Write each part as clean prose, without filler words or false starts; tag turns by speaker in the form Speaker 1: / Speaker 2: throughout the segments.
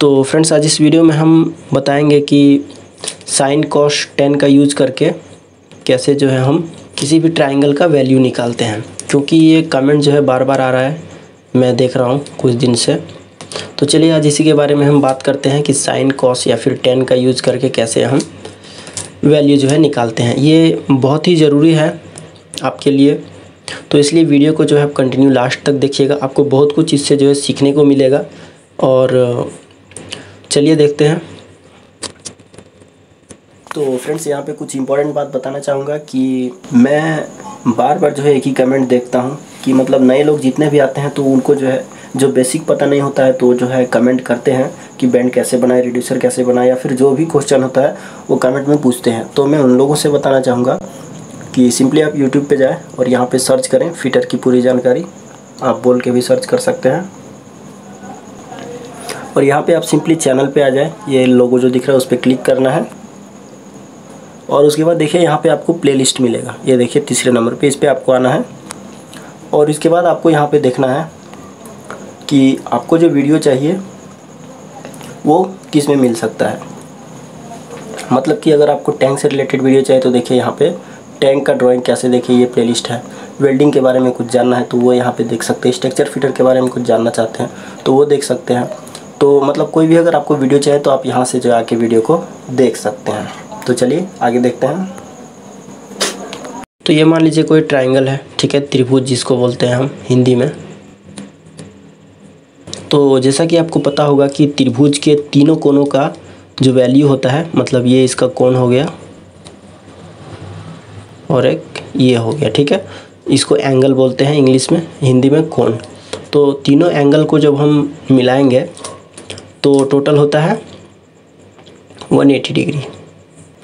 Speaker 1: तो फ्रेंड्स आज इस वीडियो में हम बताएंगे कि साइन कॉस टेन का यूज़ करके कैसे जो है हम किसी भी ट्राइंगल का वैल्यू निकालते हैं, क्योंकि ये कमेंट जो है बार बार आ रहा है, मैं देख रहा हूँ कुछ दिन से। तो चलिए आज इसी के बारे में हम बात करते हैं कि साइन कॉस या फिर टेन का यूज़ करके कैसे हम वैल्यू जो है निकालते हैं। ये बहुत ही ज़रूरी है आपके लिए, तो इसलिए वीडियो को जो है आप कंटिन्यू लास्ट तक देखिएगा, आपको बहुत कुछ इससे जो है सीखने को मिलेगा। और चलिए देखते हैं। तो फ्रेंड्स यहाँ पे कुछ इंपॉर्टेंट बात बताना चाहूँगा कि मैं बार बार जो है एक ही कमेंट देखता हूँ कि मतलब नए लोग जितने भी आते हैं तो उनको जो है जो बेसिक पता नहीं होता है तो जो है कमेंट करते हैं कि बैंड कैसे बनाए, रिड्यूसर कैसे बनाए, या फिर जो भी क्वेश्चन होता है वो कमेंट में पूछते हैं। तो मैं उन लोगों से बताना चाहूँगा कि सिंपली आप यूट्यूब पे जाएं और यहाँ पे सर्च करें फिटर की पूरी जानकारी। आप बोल के भी सर्च कर सकते हैं और यहाँ पे आप सिंपली चैनल पे आ जाएं, ये लोगो जो दिख रहा है उस पर क्लिक करना है और उसके बाद देखिए यहाँ पे आपको प्लेलिस्ट मिलेगा। ये देखिए तीसरे नंबर पे, इस पर आपको आना है और इसके बाद आपको यहाँ पे देखना है कि आपको जो वीडियो चाहिए वो किस में मिल सकता है। मतलब कि अगर आपको टैंक से रिलेटेड वीडियो चाहिए तो देखिए यहाँ पे टैंक का ड्राइंग कैसे, देखिए ये प्लेलिस्ट है। वेल्डिंग के बारे में कुछ जानना है तो वो यहाँ पे देख सकते हैं। स्ट्रक्चर फिटर के बारे में कुछ जानना चाहते हैं तो वो देख सकते हैं। तो मतलब कोई भी अगर आपको वीडियो चाहिए तो आप यहाँ से जो आके वीडियो को देख सकते हैं। तो चलिए आगे देखते हैं। तो ये मान लीजिए कोई ट्राइंगल है, ठीक है, त्रिभुज जिसको बोलते हैं हम हिंदी में। तो जैसा कि आपको पता होगा कि त्रिभुज के तीनों कोनों का जो वैल्यू होता है, मतलब ये इसका कोण हो गया और एक ये हो गया, ठीक है, इसको एंगल बोलते हैं इंग्लिश में, हिंदी में कोण। तो तीनों एंगल को जब हम मिलाएंगे तो टोटल होता है 180 डिग्री।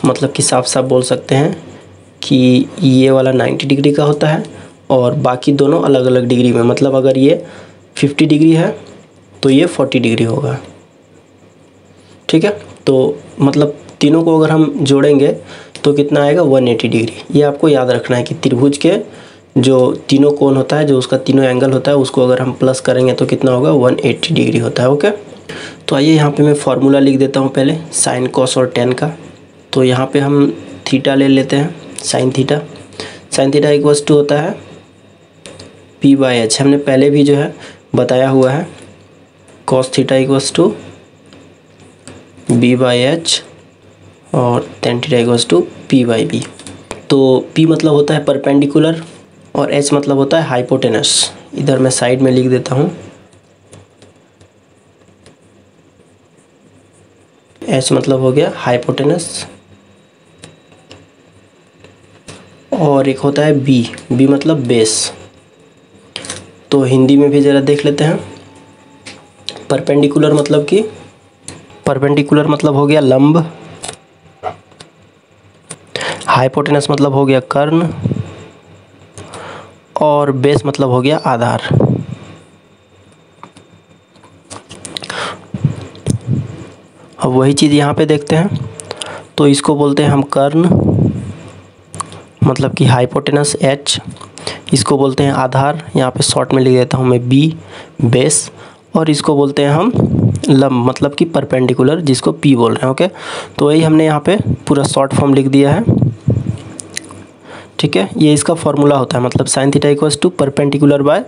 Speaker 1: मतलब कि साफ साफ बोल सकते हैं कि ये वाला 90 डिग्री का होता है और बाकी दोनों अलग अलग डिग्री में। मतलब अगर ये 50 डिग्री है तो ये 40 डिग्री होगा, ठीक है। तो मतलब तीनों को अगर हम जोड़ेंगे तो कितना आएगा, 180 डिग्री। ये आपको याद रखना है कि त्रिभुज के जो तीनों कोण होता है, जो उसका तीनों एंगल होता है, उसको अगर हम प्लस करेंगे तो कितना होगा, 180 डिग्री होता है। ओके, तो आइए यहाँ पे मैं फार्मूला लिख देता हूँ पहले साइन कॉस और टेन का। तो यहाँ पे हम थीटा ले लेते हैं, sine theta. Sine theta equals to होता है P/H, हमने पहले भी जो है बताया हुआ है। Cos theta equals to B/H और tan theta equals to P/B। तो P मतलब होता है परपेंडिकुलर और H मतलब होता है हाइपोटेनस। इधर मैं साइड में लिख देता हूँ, H मतलब हो गया हाइपोटेनस और एक होता है B मतलब बेस। तो हिंदी में भी ज़रा देख लेते हैं। परपेंडिकुलर मतलब कि परपेंडिकुलर मतलब हो गया लंब, हाइपोटेनस मतलब हो गया कर्ण और बेस मतलब हो गया आधार। अब वही चीज़ यहाँ पे देखते हैं। तो इसको बोलते हैं हम कर्ण, मतलब कि हाइपोटेनस H, इसको बोलते हैं आधार, यहाँ पे शॉर्ट में लिख देता हूँ मैं B, बेस, और इसको बोलते हैं हम लंब, मतलब कि परपेंडिकुलर, जिसको P बोल रहे हैं। ओके, तो वही हमने यहाँ पे पूरा शॉर्ट फॉर्म लिख दिया है, ठीक है। ये इसका फॉर्मूला होता है, मतलब sine theta equals to perpendicular by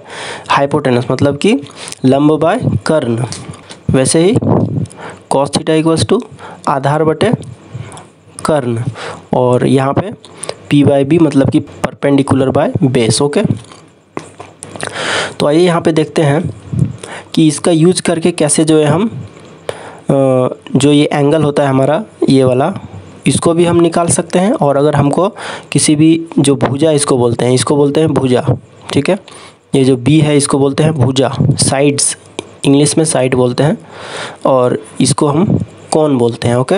Speaker 1: hypotenuse, मतलब कि लंब बाय कर्ण। वैसे ही कॉस थीटा इक्वल्स टू आधार बटे कर्ण, और यहाँ पे P/B मतलब कि परपेंडिकुलर बाय बेस। ओके, तो आइए यहाँ पे देखते हैं कि इसका यूज करके कैसे जो है हम जो ये एंगल होता है हमारा ये वाला, इसको भी हम निकाल सकते हैं। और अगर हमको किसी भी जो भुजा इसको बोलते हैं भुजा, ठीक है, ये जो B है इसको बोलते हैं भुजा, साइड्स इंग्लिश में साइड बोलते हैं, और इसको हम कोण बोलते हैं। ओके,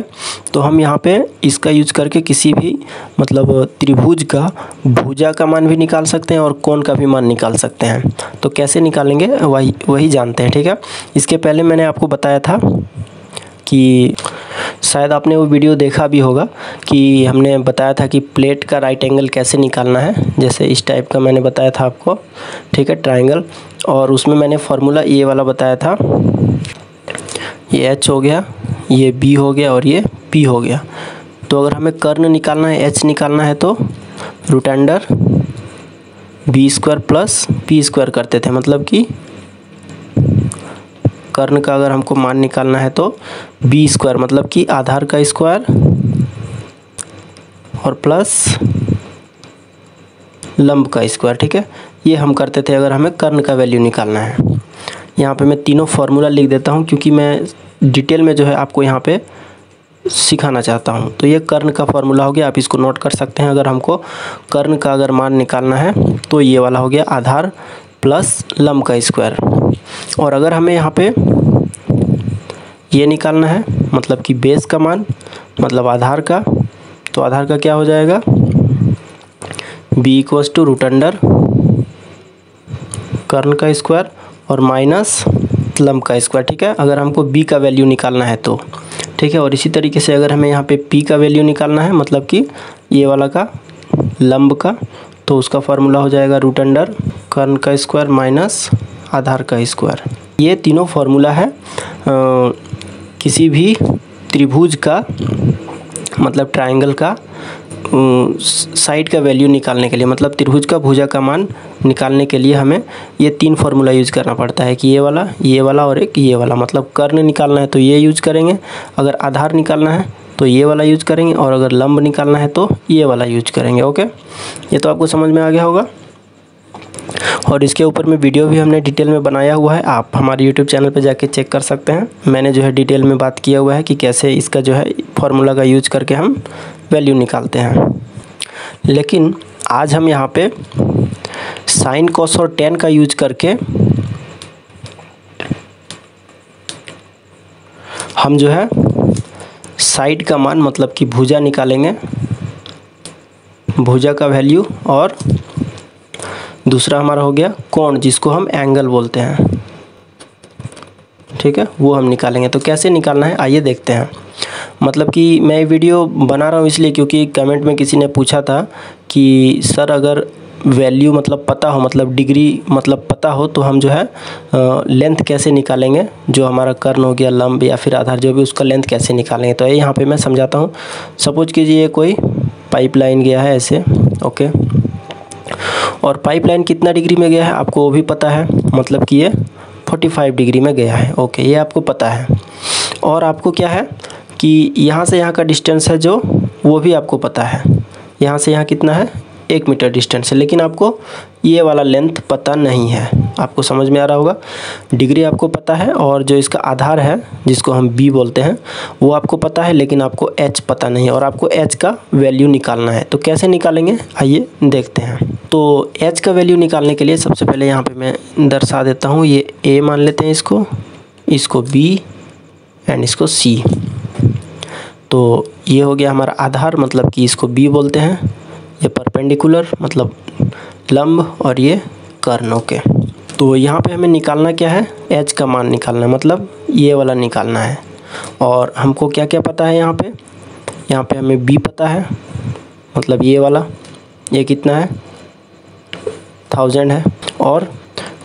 Speaker 1: तो हम यहाँ पे इसका यूज करके किसी भी मतलब त्रिभुज का भुजा का मान भी निकाल सकते हैं और कोण का भी मान निकाल सकते हैं। तो कैसे निकालेंगे वही जानते हैं, ठीक है। इसके पहले मैंने आपको बताया था कि शायद आपने वो वीडियो देखा भी होगा कि हमने बताया था कि प्लेट का राइट एंगल कैसे निकालना है। जैसे इस टाइप का मैंने बताया था आपको, ठीक है, ट्रायंगल, और उसमें मैंने फार्मूला ये वाला बताया था। ये h हो गया, ये b हो गया और ये p हो गया। तो अगर हमें कर्ण निकालना है, h निकालना है, तो root under B square plus P square करते थे, मतलब कि कर्ण का अगर हमको मान निकालना है तो बी स्क्वायर मतलब कि आधार का स्क्वायर और प्लस लंब का स्क्वायर। ठीक है, ये हम करते थे अगर हमें कर्ण का वैल्यू निकालना है। यहाँ पे मैं तीनों फार्मूला लिख देता हूँ क्योंकि मैं डिटेल में जो है आपको यहाँ पे सिखाना चाहता हूँ। तो ये कर्ण का फार्मूला हो गया, आप इसको नोट कर सकते हैं। अगर हमको कर्ण का अगर मान निकालना है तो ये वाला हो गया आधार प्लस लंब का स्क्वायर। और अगर हमें यहाँ पे ये निकालना है मतलब कि बेस का मान मतलब आधार का, तो आधार का क्या हो जाएगा, B equals to root under कर्ण का स्क्वायर और माइनस लंब का स्क्वायर। ठीक है, अगर हमको बी का वैल्यू निकालना है तो ठीक है। और इसी तरीके से अगर हमें यहाँ पे पी का वैल्यू निकालना है मतलब कि ये वाला का लंब का, तो उसका फार्मूला हो जाएगा रूट अंडर कर्ण का स्क्वायर माइनस आधार का स्क्वायर। ये तीनों फार्मूला है किसी भी त्रिभुज का मतलब ट्रायंगल का साइड का वैल्यू निकालने के लिए, मतलब त्रिभुज का भुजा का मान निकालने के लिए हमें ये तीन फार्मूला यूज करना पड़ता है कि ये वाला और एक ये वाला। मतलब कर्ण निकालना है तो ये यूज करेंगे, अगर आधार निकालना है तो ये वाला यूज करेंगे, और अगर लंब निकालना है तो ये वाला यूज करेंगे। ओके, ये तो आपको समझ में आ गया होगा। और इसके ऊपर में वीडियो भी हमने डिटेल में बनाया हुआ है, आप हमारे यूट्यूब चैनल पे जाके चेक कर सकते हैं। मैंने जो है डिटेल में बात किया हुआ है कि कैसे इसका जो है फार्मूला का यूज करके हम वैल्यू निकालते हैं। लेकिन आज हम यहाँ पे साइन कॉस और टेन का यूज करके हम जो है साइड का मान मतलब कि भुजा निकालेंगे, भुजा का वैल्यू, और दूसरा हमारा हो गया कोण जिसको हम एंगल बोलते हैं। ठीक है, वो हम निकालेंगे। तो कैसे निकालना है आइए देखते हैं। मतलब कि मैं वीडियो बना रहा हूँ इसलिए क्योंकि कमेंट में किसी ने पूछा था कि सर अगर वैल्यू मतलब पता हो, मतलब डिग्री मतलब पता हो, तो हम जो है लेंथ कैसे निकालेंगे, जो हमारा कर्ण हो गया, लंब या फिर आधार जो भी, उसका लेंथ कैसे निकालेंगे। तो यहाँ पे मैं समझाता हूँ। सपोज कीजिए कोई पाइपलाइन गया है ऐसे, ओके, और पाइपलाइन कितना डिग्री में गया है आपको वो भी पता है, मतलब कि ये 45 डिग्री में गया है। ओके, ये आपको पता है। और आपको क्या है कि यहाँ से यहाँ का डिस्टेंस है जो, वो भी आपको पता है। यहाँ से यहाँ कितना है, 1 मीटर डिस्टेंस है, लेकिन आपको ये वाला लेंथ पता नहीं है। आपको समझ में आ रहा होगा। डिग्री आपको पता है, और जो इसका आधार है जिसको हम बी बोलते हैं वो आपको पता है, लेकिन आपको एच पता नहीं है, और आपको एच का वैल्यू निकालना है। तो कैसे निकालेंगे आइए देखते हैं। तो एच का वैल्यू निकालने के लिए सबसे पहले यहाँ पे मैं दर्शा देता हूँ। ये ए मान लेते हैं इसको बी एंड इसको सी। तो ये हो गया हमारा आधार, मतलब कि इसको बी बोलते हैं। ये परपेंडिकुलर मतलब लंब, और ये कर्ण। ओके, तो यहाँ पे हमें निकालना क्या है, एच का मान निकालना है, मतलब ये वाला निकालना है। और हमको क्या क्या पता है यहाँ पे हमें बी पता है, मतलब ये वाला, ये कितना है 1000 है। और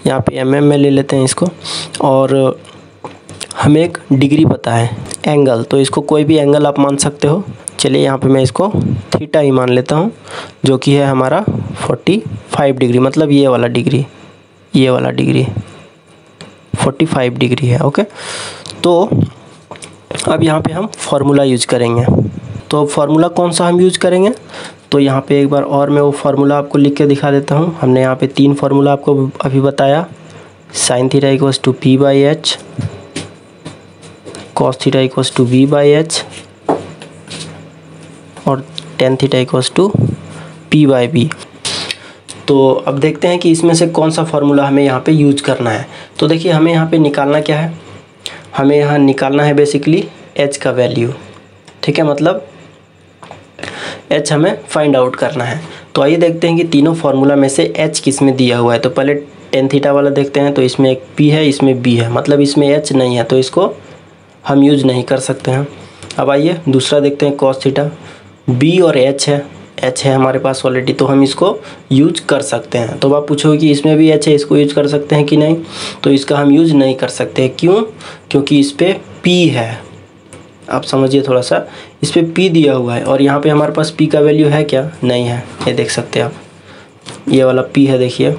Speaker 1: यहाँ पे mm में ले लेते हैं इसको। और हमें एक डिग्री पता है, एंगल, तो इसको कोई भी एंगल आप मान सकते हो। चलिए यहाँ पे मैं इसको थीटा ही मान लेता हूँ, जो कि है हमारा 45 डिग्री, मतलब ये वाला डिग्री 45 डिग्री है। ओके, तो अब यहाँ पे हम फार्मूला यूज करेंगे। तो फार्मूला कौन सा हम यूज करेंगे, तो यहाँ पे एक बार और मैं वो फार्मूला आपको लिख के दिखा देता हूँ। हमने यहाँ पे 3 फार्मूला आपको अभी बताया। Sine theta equals to P by H, cos theta equals to B by H, और tan theta equals to P by B. तो अब देखते हैं कि इसमें से कौन सा फार्मूला हमें यहाँ पे यूज करना है। तो देखिए हमें यहाँ पे निकालना क्या है, हमें यहाँ निकालना है बेसिकली एच का वैल्यू। ठीक है, मतलब एच हमें फाइंड आउट करना है। तो आइए देखते हैं कि तीनों फार्मूला में से एच किस में दिया हुआ है। तो पहले टेन थीटा वाला देखते हैं। तो इसमें एक पी है, इसमें बी है, मतलब इसमें एच नहीं है, तो इसको हम यूज नहीं कर सकते हैं। अब आइए दूसरा देखते हैं कॉस थीटा, बी और एच है हमारे पास ऑलरेडी, तो हम इसको यूज कर सकते हैं। तो आप पूछोगे कि इसमें भी एच है, इसको यूज कर सकते हैं कि नहीं, तो इसका हम यूज नहीं कर सकते। क्यों? क्योंकि इस पर P है, आप समझिए थोड़ा सा, इस पर P दिया हुआ है और यहाँ पे हमारे पास P का वैल्यू है क्या? नहीं है। ये देख सकते हैं आप, ये वाला P है देखिए,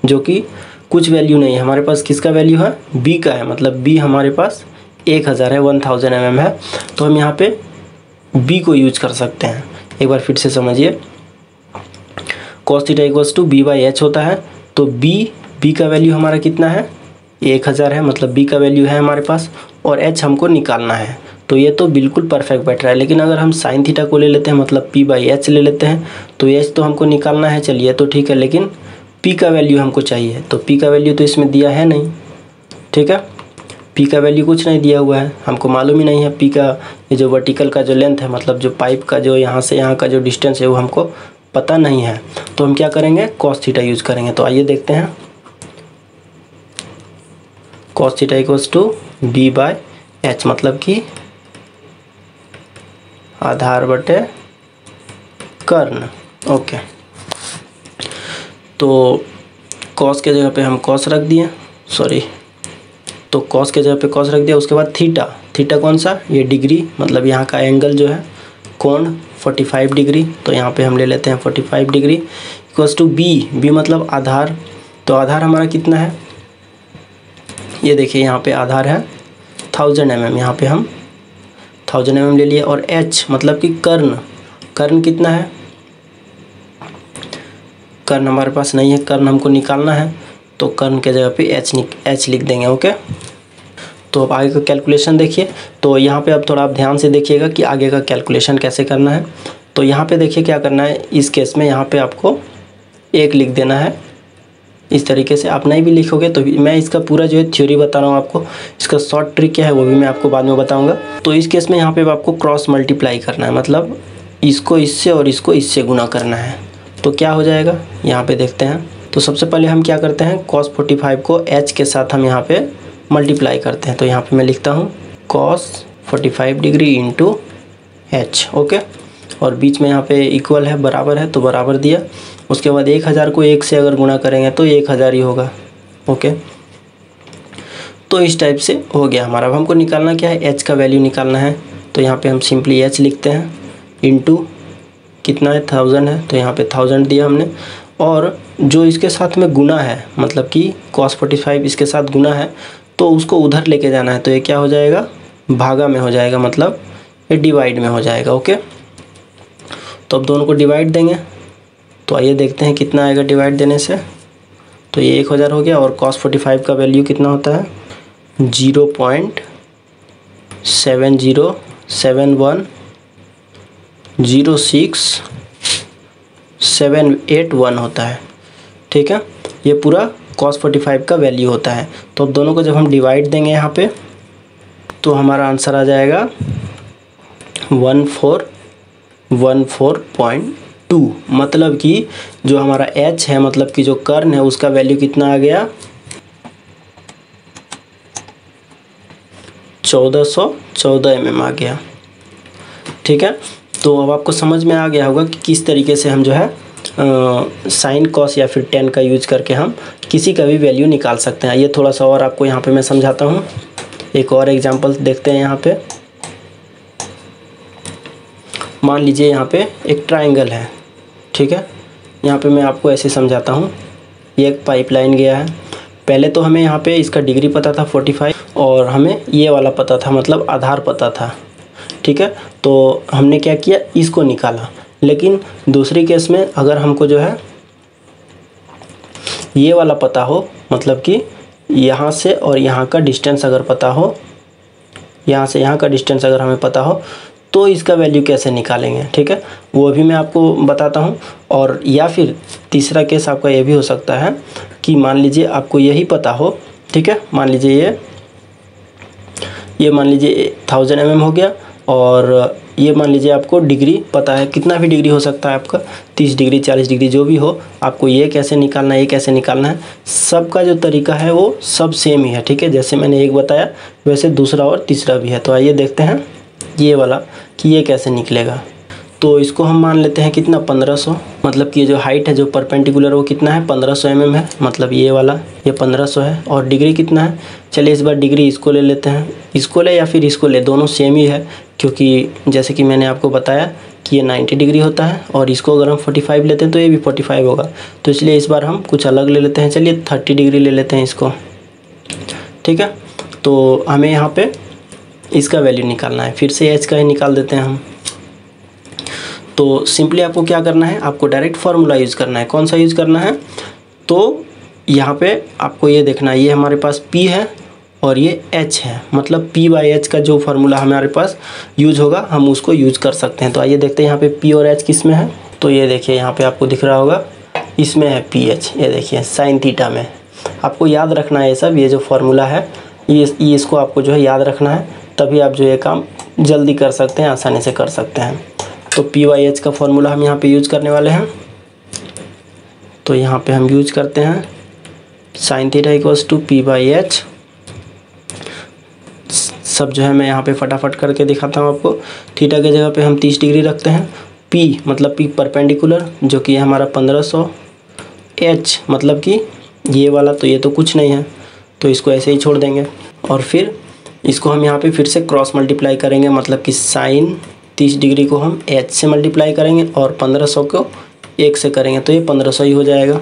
Speaker 1: जो कि कुछ वैल्यू नहीं है। हमारे पास किसका वैल्यू है? B का है, मतलब B हमारे पास 1000 है, 1000 mm है, तो हम यहाँ पे B को यूज कर सकते हैं। एक बार फिर से समझिए, cos theta equals to B/h होता है, तो B का वैल्यू हमारा कितना है? 1000 है, मतलब B का वैल्यू है हमारे पास, और H हमको निकालना है। तो ये तो बिल्कुल परफेक्ट बैठ रहा है। लेकिन अगर हम साइन थीटा को ले लेते हैं, मतलब P/h ले लेते हैं, तो H तो हमको निकालना है, चलिए तो ठीक है, लेकिन P का वैल्यू हमको चाहिए, तो P का वैल्यू तो इसमें दिया है नहीं, ठीक है। P का वैल्यू कुछ नहीं दिया हुआ है, हमको मालूम ही नहीं है P का, ये जो वर्टिकल का जो लेंथ है, मतलब जो पाइप का जो यहाँ से यहाँ का जो डिस्टेंस है, वो हमको पता नहीं है। तो हम क्या करेंगे? cos थीटा यूज़ करेंगे। तो आइए देखते हैं, cos theta equals to B/h, मतलब कि आधार बटे कर्ण। ओके, तो cos के जगह पे हम cos रख दिए, तो cos के जगह पे cos रख दिया। उसके बाद थीटा कौन सा? ये डिग्री, मतलब यहाँ का एंगल जो है, कोण 45 डिग्री, तो यहाँ पे हम ले लेते हैं 45 डिग्री इक्वल्स टू B मतलब आधार। तो आधार हमारा कितना है? ये देखिए यहाँ पे आधार है 1000 mm, यहाँ पे हम 1000 mm ले लिए। और H मतलब कि कर्ण कितना है? कर्ण हमारे पास नहीं है, कर्ण हमको निकालना है, तो कर्ण के जगह पे H लिख देंगे। ओके, तो अब आगे का कैलकुलेशन देखिए। तो यहाँ पे अब थोड़ा आप ध्यान से देखिएगा कि आगे का कैलकुलेशन कैसे करना है। तो यहाँ पे देखिए क्या करना है, इस केस में यहाँ पे आपको 1 लिख देना है। इस तरीके से आप नहीं भी लिखोगे तो मैं इसका पूरा जो है थ्योरी बता रहा हूँ आपको, इसका शॉर्ट ट्रिक क्या है वो भी मैं आपको बाद में बताऊँगा। तो इस केस में यहाँ पे आपको क्रॉस मल्टीप्लाई करना है, मतलब इसको इससे और इसको इससे गुना करना है। तो क्या हो जाएगा यहाँ पे देखते हैं। तो सबसे पहले हम क्या करते हैं, cos 45 को H के साथ हम यहाँ पे मल्टीप्लाई करते हैं। तो यहाँ पे मैं लिखता हूँ cos 45 degree into H। Okay, और बीच में यहाँ पे इक्वल है, बराबर है, तो बराबर दिया। उसके बाद 1000 को 1 से अगर गुणा करेंगे तो 1000 ही होगा। ओके, तो इस टाइप से हो गया हमारा। अब हमको निकालना क्या है? H का वैल्यू निकालना है। तो यहाँ पे हम सिंपली H लिखते हैं, इंटू कितना है? 1000 है, तो यहाँ पे 1000 दिया हमने। और जो इसके साथ में गुना है, मतलब कि cos 45 इसके साथ गुना है, तो उसको उधर लेके जाना है। तो ये क्या हो जाएगा? भागा में हो जाएगा, मतलब ये डिवाइड में हो जाएगा। ओके, तो अब दोनों को डिवाइड देंगे। तो आइए देखते हैं कितना आएगा डिवाइड देने से। तो ये 1000 हो गया, और cos 45 का वैल्यू कितना होता है? 0.707106,781 होता है, ठीक है। ये पूरा cos 45 का वैल्यू होता है। तो अब दोनों को जब हम डिवाइड देंगे यहाँ पे, तो हमारा आंसर आ जाएगा 1414.2, मतलब कि जो हमारा H है, मतलब कि जो कर्ण है, उसका वैल्यू कितना आ गया? 1414 mm आ गया, ठीक है। तो अब आपको समझ में आ गया होगा कि किस तरीके से हम जो है साइन कॉस या फिर टेन का यूज करके हम किसी का भी वैल्यू निकाल सकते हैं। ये थोड़ा सा और आपको यहाँ पे मैं समझाता हूँ। एक और एग्जांपल देखते हैं यहाँ पे। मान लीजिए यहाँ पे एक ट्रायंगल है, ठीक है। यहाँ पे मैं आपको ऐसे समझाता हूँ। ये एक पाइपलाइन गया है। पहले तो हमें यहाँ पे इसका डिग्री पता था 45, और हमें ये वाला पता था, मतलब आधार पता था, ठीक है। तो हमने क्या किया, इसको निकाला। लेकिन दूसरी केस में अगर हमको जो है ये वाला पता हो, मतलब कि यहाँ से और यहाँ का डिस्टेंस अगर पता हो, यहाँ से यहाँ का डिस्टेंस अगर हमें पता हो, तो इसका वैल्यू कैसे निकालेंगे, ठीक है, वो भी मैं आपको बताता हूँ। और या फिर तीसरा केस आपका ये भी हो सकता है कि मान लीजिए आपको यही पता हो, ठीक है। मान लीजिए ये मान लीजिए 1000 mm हो गया, और ये मान लीजिए आपको डिग्री पता है, कितना भी डिग्री हो सकता है आपका, 30 डिग्री 40 डिग्री जो भी हो। आपको ये कैसे निकालना है, ये कैसे निकालना है, सबका जो तरीका है वो सब सेम ही है, ठीक है। जैसे मैंने एक बताया वैसे दूसरा और तीसरा भी है। तो आइए देखते हैं ये वाला कि ये कैसे निकलेगा। तो इसको हम मान लेते हैं कितना 1500, मतलब कि ये जो हाइट है जो परपेंडिकुलर वो कितना है 1500 mm है, मतलब ये वाला ये 1500 है। और डिग्री कितना है, चलिए इस बार डिग्री इसको ले लेते हैं, इसको ले या फिर इसको ले, दोनों सेम ही है, क्योंकि जैसे कि मैंने आपको बताया कि ये 90 डिग्री होता है और इसको अगर हम 45 लेते हैं तो ये भी 45 होगा, तो इसलिए इस बार हम कुछ अलग ले लेते हैं। चलिए 30 डिग्री ले लेते हैं इसको, ठीक है। तो हमें यहाँ पे इसका वैल्यू निकालना है, फिर से एच का ही निकाल देते हैं हम। तो सिंपली आपको क्या करना है, आपको डायरेक्ट फार्मूला यूज़ करना है। कौन सा यूज़ करना है, तो यहाँ पे आपको ये देखना है, ये हमारे पास P है और ये H है, मतलब P/H का जो फार्मूला हमारे पास यूज़ होगा हम उसको यूज़ कर सकते हैं। तो आइए देखते हैं यहाँ पे P और H किस में है। तो ये देखिए यहाँ पे आपको दिख रहा होगा, इसमें है PH, ये देखिए साइन थीटा में। आपको याद रखना है ये सब, ये जो फार्मूला है ये इसको आपको जो है याद रखना है, तभी आप जो ये काम जल्दी कर सकते हैं, आसानी से कर सकते हैं। तो P/H का फार्मूला हम यहाँ पे यूज़ करने वाले हैं। तो यहाँ पे हम यूज करते हैं sine theta equals to P/H। सब जो है मैं यहाँ पे फटाफट करके दिखाता हूँ आपको। थीटा के जगह पे हम 30 डिग्री रखते हैं, P मतलब P परपेंडिकुलर जो कि हमारा 1500, H मतलब कि ये वाला, तो ये तो कुछ नहीं है तो इसको ऐसे ही छोड़ देंगे। और फिर इसको हम यहाँ पे फिर से क्रॉस मल्टीप्लाई करेंगे, मतलब कि साइन 30 डिग्री को हम H से मल्टीप्लाई करेंगे और 1500 को 1 से करेंगे, तो ये 1500 ही हो जाएगा।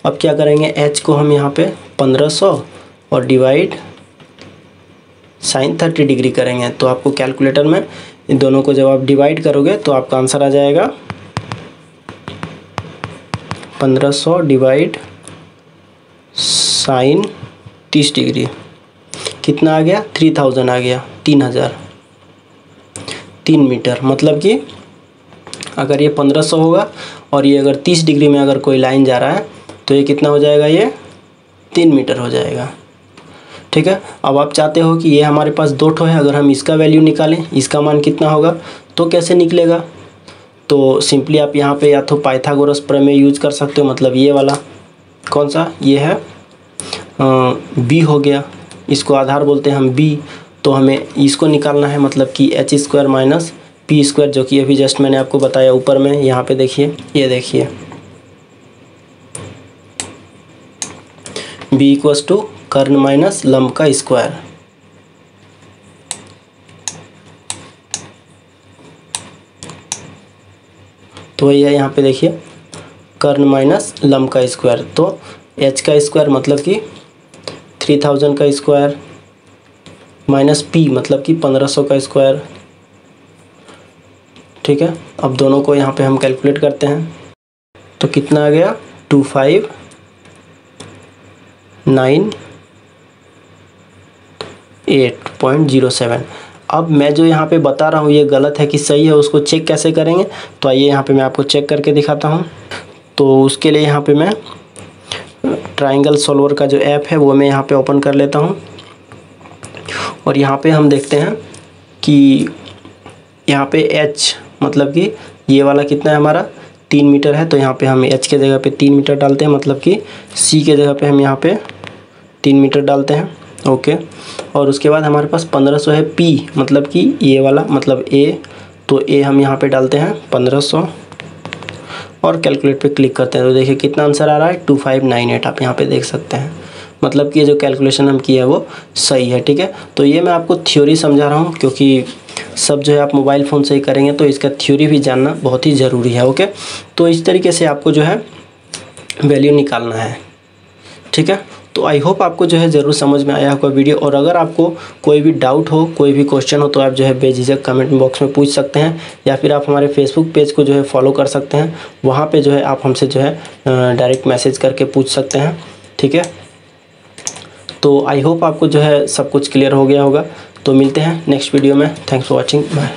Speaker 1: अब क्या करेंगे, H को हम यहाँ पे 1500 और डिवाइड साइन 30 डिग्री करेंगे। तो आपको कैलकुलेटर में इन दोनों को जब आप डिवाइड करोगे तो आपका आंसर आ जाएगा 1500 डिवाइड साइन 30 डिग्री, कितना आ गया 3000 आ गया, 3000, 3 मीटर। मतलब कि अगर ये 1500 होगा और ये अगर 30 डिग्री में अगर कोई लाइन जा रहा है तो ये कितना हो जाएगा, ये 3 मीटर हो जाएगा, ठीक है। अब आप चाहते हो कि ये हमारे पास 2 ठो है, अगर हम इसका वैल्यू निकालें इसका मान कितना होगा, तो कैसे निकलेगा, तो सिंपली आप यहाँ पे या तो पाइथागोरस प्रमेय यूज कर सकते हो, मतलब ये वाला कौन सा, ये है B हो गया, इसको आधार बोलते हैं हम B। तो हमें इसको निकालना है, मतलब कि h² माइनस P², जो कि अभी जस्ट मैंने आपको बताया ऊपर में। यहाँ पे देखिए, ये देखिए B इक्वल्स टू कर्ण माइनस लंब का स्क्वायर। तो यह यहाँ पे देखिए कर्ण माइनस लंब का स्क्वायर, तो h का स्क्वायर मतलब कि 3000 का स्क्वायर माइनस P मतलब कि 1500 का स्क्वायर, ठीक है। अब दोनों को यहाँ पे हम कैलकुलेट करते हैं, तो कितना आ गया 2598.07। अब मैं जो यहाँ पे बता रहा हूँ ये गलत है कि सही है, उसको चेक कैसे करेंगे, तो आइए यहाँ पे मैं आपको चेक करके दिखाता हूँ। तो उसके लिए यहाँ पे मैं ट्राइंगल सॉल्वर का जो ऐप है वो मैं यहाँ पे ओपन कर लेता हूँ और यहाँ पे हम देखते हैं कि यहाँ पे H मतलब कि ये वाला कितना है हमारा 3 मीटर है, तो यहाँ पे हम H के जगह पे 3 मीटर डालते हैं, मतलब कि C के जगह पे हम यहाँ पे 3 मीटर डालते हैं, ओके। और उसके बाद हमारे पास 1500 है P मतलब कि ये वाला मतलब A, तो A हम यहाँ पे डालते हैं 1500 और कैलकुलेट पे क्लिक करते हैं। तो देखिए कितना आंसर आ रहा है 2598, आप यहाँ पे देख सकते हैं, मतलब कि ये जो कैलकुलेशन हम किया है वो सही है, ठीक है। तो ये मैं आपको थ्योरी समझा रहा हूँ, क्योंकि सब जो है आप मोबाइल फ़ोन से ही करेंगे तो इसका थ्योरी भी जानना बहुत ही ज़रूरी है, ओके। तो इस तरीके से आपको जो है वैल्यू निकालना है, ठीक है। तो आई होप आपको जो है ज़रूर समझ में आया होगा वीडियो, और अगर आपको कोई भी डाउट हो, कोई भी क्वेश्चन हो, तो आप जो है बेझिझक कमेंट बॉक्स में पूछ सकते हैं, या फिर आप हमारे फेसबुक पेज को जो है फॉलो कर सकते हैं, वहाँ पे जो है आप हमसे जो है डायरेक्ट मैसेज करके पूछ सकते हैं, ठीक है। तो आई होप आपको जो है सब कुछ क्लियर हो गया होगा। तो मिलते हैं नेक्स्ट वीडियो में, थैंक्स फॉर वॉचिंग, बाय।